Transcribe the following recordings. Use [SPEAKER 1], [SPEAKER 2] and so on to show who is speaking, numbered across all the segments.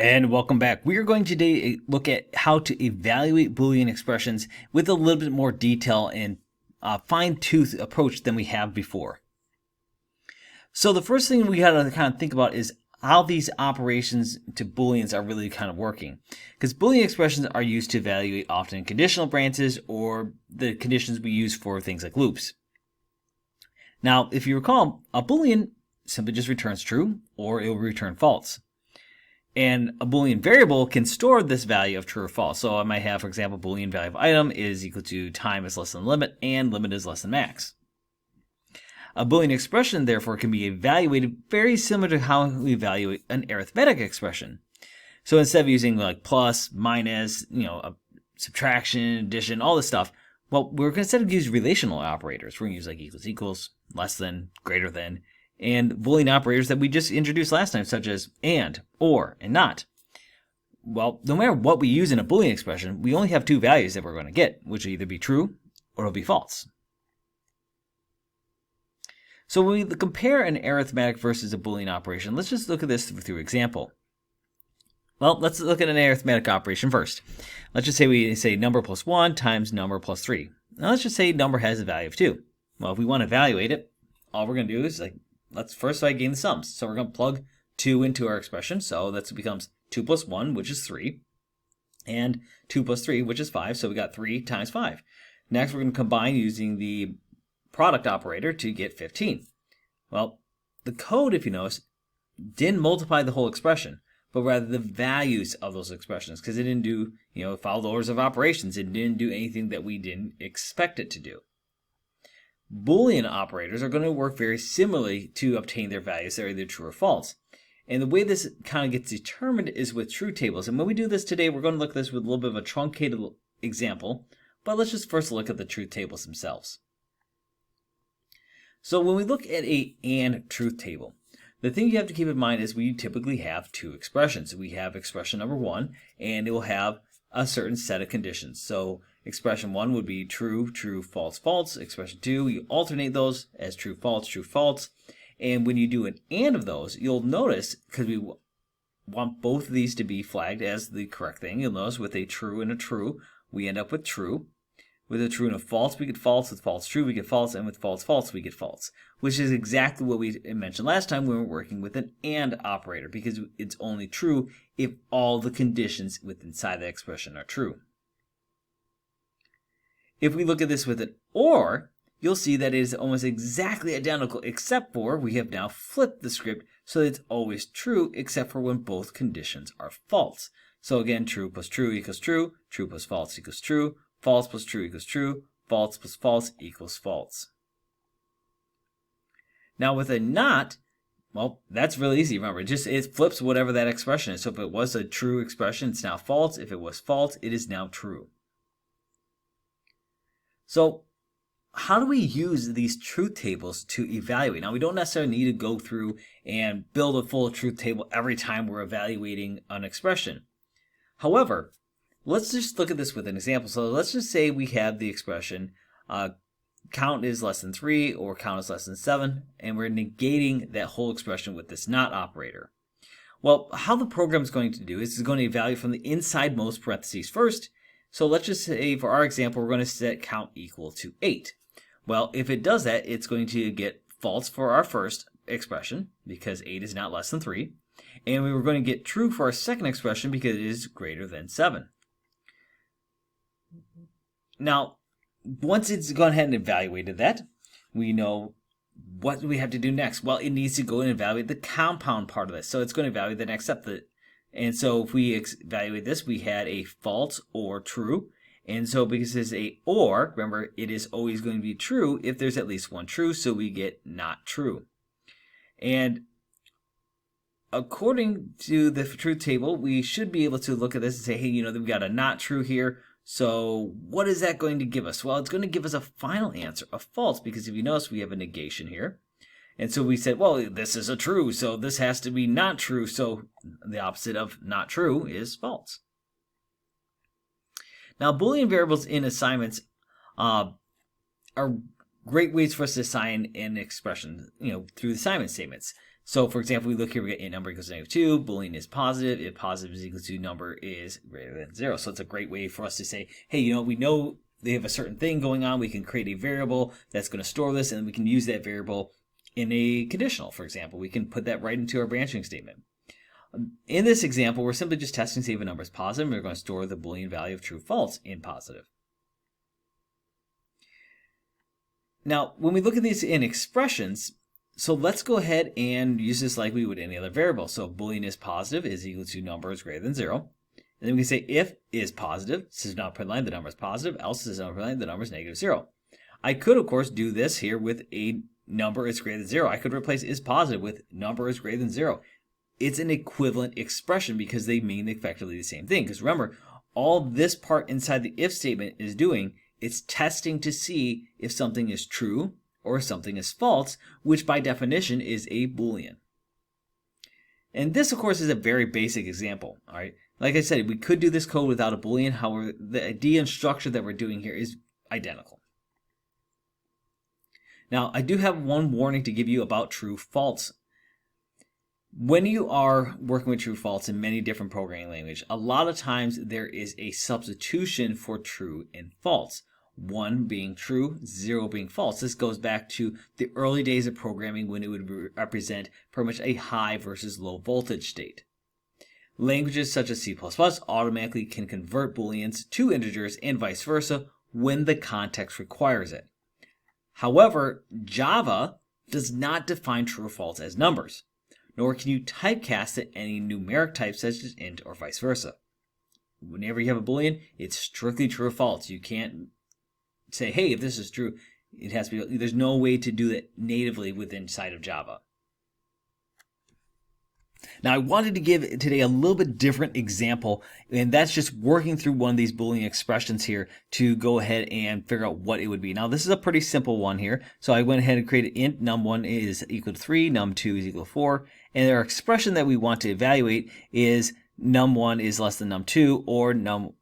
[SPEAKER 1] And welcome back. We are going to today look at how to evaluate Boolean expressions with a little bit more detail and fine-tooth approach than we have before. So the first thing we got to kind of think about is how these operations to Booleans are really kind of working. Because Boolean expressions are used to evaluate often conditional branches or the conditions we use for things like loops. Now, if you recall, a Boolean simply just returns true or it will return false. And a Boolean variable can store this value of true or false. So I might have, for example, Boolean value of item is equal to time is less than limit and limit is less than max. A Boolean expression, therefore, can be evaluated very similar to how we evaluate an arithmetic expression. So instead of using like plus, minus, subtraction, addition, all this stuff, well, we're going to instead of use relational operators. We're going to use like equals, less than, greater than, and Boolean operators that we just introduced last time, such as and, or, and not. Well, no matter what we use in a Boolean expression, we only have two values that we're going to get, which will either be true or it'll be false. So when we compare an arithmetic versus a Boolean operation, let's just look at this through example. Well, let's look at an arithmetic operation first. Let's just say we say number plus 1 times number plus 3. Now let's just say number has a value of 2. Well, if we want to evaluate it, all we're going to do is let's first gain the sums. So we're going to plug 2 into our expression. So that becomes 2 plus 1, which is 3, and 2 plus 3, which is 5. So we got 3 times 5. Next, we're going to combine using the product operator to get 15. Well, the code, if you notice, didn't multiply the whole expression, but rather the values of those expressions, because it didn't do, follow the orders of operations. It didn't do anything that we didn't expect it to do. Boolean operators are going to work very similarly to obtain their values that are either true or false. And the way this kind of gets determined is with truth tables. And when we do this today, we're going to look at this with a little bit of a truncated example. But let's just first look at the truth tables themselves. So when we look at a AND truth table, the thing you have to keep in mind is we typically have two expressions. We have expression number 1, and it will have a certain set of conditions. So expression 1 would be true, true, false, false. Expression 2, you alternate those as true, false, true, false. And when you do an AND of those, you'll notice, because we want both of these to be flagged as the correct thing, you'll notice with a true and a true, we end up with true. With a true and a false, we get false. With false, true, we get false. And with false, false, we get false. Which is exactly what we mentioned last time when we were working with an AND operator, because it's only true if all the conditions inside the expression are true. If we look at this with an OR, you'll see that it is almost exactly identical, except for we have now flipped the script so that it's always true, except for when both conditions are false. So again, true plus true equals true, true plus false equals true, false plus true equals true, false plus false equals false. Now with a not, well, that's really easy. Remember, it flips whatever that expression is. So if it was a true expression, it's now false. If it was false, it is now true. So how do we use these truth tables to evaluate? Now, we don't necessarily need to go through and build a full truth table every time we're evaluating an expression. However, let's just look at this with an example. So let's just say we have the expression count is less than 3 or count is less than 7, and we're negating that whole expression with this not operator. Well, how the program is going to do is it's going to evaluate from the inside most parentheses first. So let's just say for our example, we're going to set count equal to 8. Well, if it does that, it's going to get false for our first expression because 8 is not less than 3. And we were going to get true for our second expression because it is greater than 7. Now, once it's gone ahead and evaluated that, we know what we have to do next. Well, it needs to go and evaluate the compound part of this. So it's going to evaluate the next step. And so if we evaluate this, we had a false or true. And so because it's a or, remember, it is always going to be true if there's at least one true. So we get not true. And according to the truth table, we should be able to look at this and say, hey, we've got a not true here. So what is that going to give us? Well, it's going to give us a final answer, a false, because if you notice, we have a negation here. And so we said, well, this is a true, so this has to be not true. So the opposite of not true is false. Now, Boolean variables in assignments are great ways for us to assign an expression, through the assignment statements. So for example, we look here, we get int number equals -2, Boolean is positive, if positive is equal to number is greater than 0. So it's a great way for us to say, hey, we know they have a certain thing going on, we can create a variable that's going to store this, and we can use that variable in a conditional, for example. We can put that right into our branching statement. In this example, we're simply just testing to see if a number is positive, and we're going to store the Boolean value of true, false in positive. Now, when we look at these in expressions, so let's go ahead and use this like we would any other variable. So Boolean is positive is equal to number is greater than 0. And then we can say if is positive, this is not print line, the number is positive, else this is not print line, the number is -0. I could, of course, do this here with a number is greater than 0. I could replace is positive with number is greater than 0. It's an equivalent expression because they mean effectively the same thing. Because remember, all this part inside the if statement is doing, it's testing to see if something is true or if something is false, which by definition is a Boolean. And this, of course, is a very basic example. All right, like I said, we could do this code without a Boolean. However, the idea and structure that we're doing here is identical. Now, I do have one warning to give you about true false. When you are working with true false in many different programming languages, a lot of times there is a substitution for true and false. 1 being true, 0 being false. This goes back to the early days of programming when it would represent pretty much a high versus low voltage state. Languages such as C++ automatically can convert Booleans to integers and vice versa when the context requires it. However, Java does not define true or false as numbers, nor can you typecast it any numeric type such as int or vice versa. Whenever you have a Boolean, it's strictly true or false. You can't say, hey, if this is true, it has to be, there's no way to do that natively within inside of Java. Now, I wanted to give today a little bit different example, and that's just working through one of these Boolean expressions here to go ahead and figure out what it would be. Now, this is a pretty simple one here. So I went ahead and created int num1 is equal to 3, num2 is equal to 4, and our expression that we want to evaluate is num1 is less than num2 or num1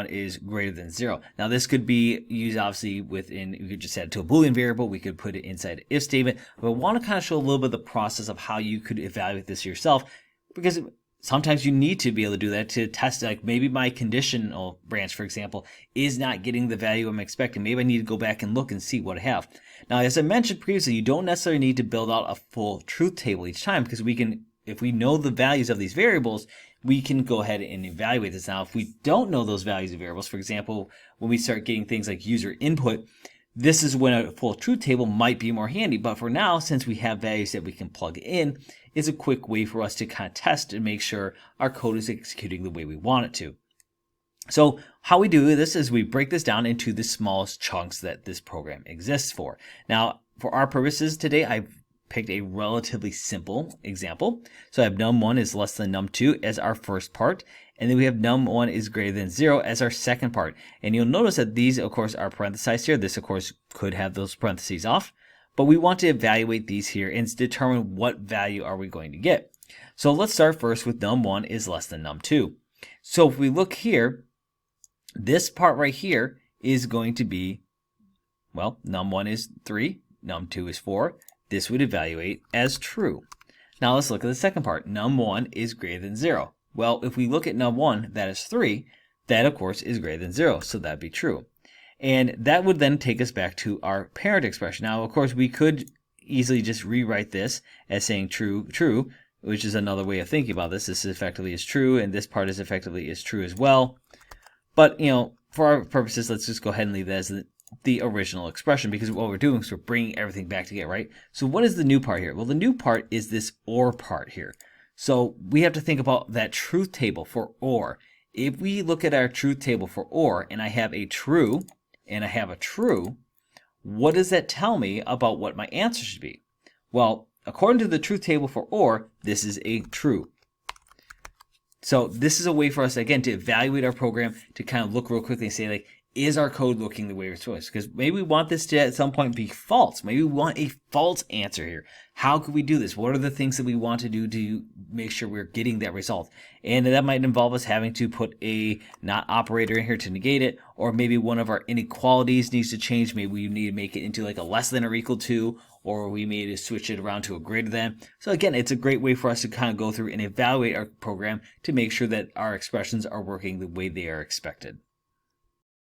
[SPEAKER 1] is greater than 0. Now this could be used obviously within, we could just add it to a Boolean variable, we could put it inside an if statement, but I want to kind of show a little bit of the process of how you could evaluate this yourself, because sometimes you need to be able to do that to test, like maybe my conditional branch, for example, is not getting the value I'm expecting. Maybe I need to go back and look and see what I have. Now, as I mentioned previously, you don't necessarily need to build out a full truth table each time, because we can, if we know the values of these variables, we can go ahead and evaluate this. Now, if we don't know those values of variables, for example, when we start getting things like user input, this is when a full truth table might be more handy. But for now, since we have values that we can plug in, it's a quick way for us to kind of test and make sure our code is executing the way we want it to. So how we do this is we break this down into the smallest chunks that this program exists for. Now, for our purposes today, I've picked a relatively simple example. So I have num1 is less than num2 as our first part, and then we have num1 is greater than 0 as our second part. And you'll notice that these, of course, are parenthesized here. This, of course, could have those parentheses off, but we want to evaluate these here and determine what value are we going to get. So let's start first with num1 is less than num2. So if we look here, this part right here is going to be, well, num1 is 3, num2 is 4. This would evaluate as true. Now let's look at the second part. Num1 is greater than 0. Well, if we look at num1, that is 3. That, of course, is greater than 0, so that'd be true. And that would then take us back to our parent expression. Now, of course, we could easily just rewrite this as saying true, true, which is another way of thinking about this. This effectively is true, and this part is effectively is true as well. But, for our purposes, let's just go ahead and leave that as the original expression, because what we're doing is we're bringing everything back together, right? So what is the new part here? Well, the new part is this OR part here. So we have to think about that truth table for OR. If we look at our truth table for OR, and I have a true, and I have a true, what does that tell me about what my answer should be? Well, according to the truth table for OR, this is a true. So this is a way for us, again, to evaluate our program, to kind of look real quickly and say, like, is our code looking the way we're supposed to? Because maybe we want this to at some point be false. Maybe we want a false answer here. How could we do this? What are the things that we want to do to make sure we're getting that result? And that might involve us having to put a not operator in here to negate it, or maybe one of our inequalities needs to change. Maybe we need to make it into like a less than or equal to, or we may switch it around to a greater than. So again, it's a great way for us to kind of go through and evaluate our program to make sure that our expressions are working the way they are expected.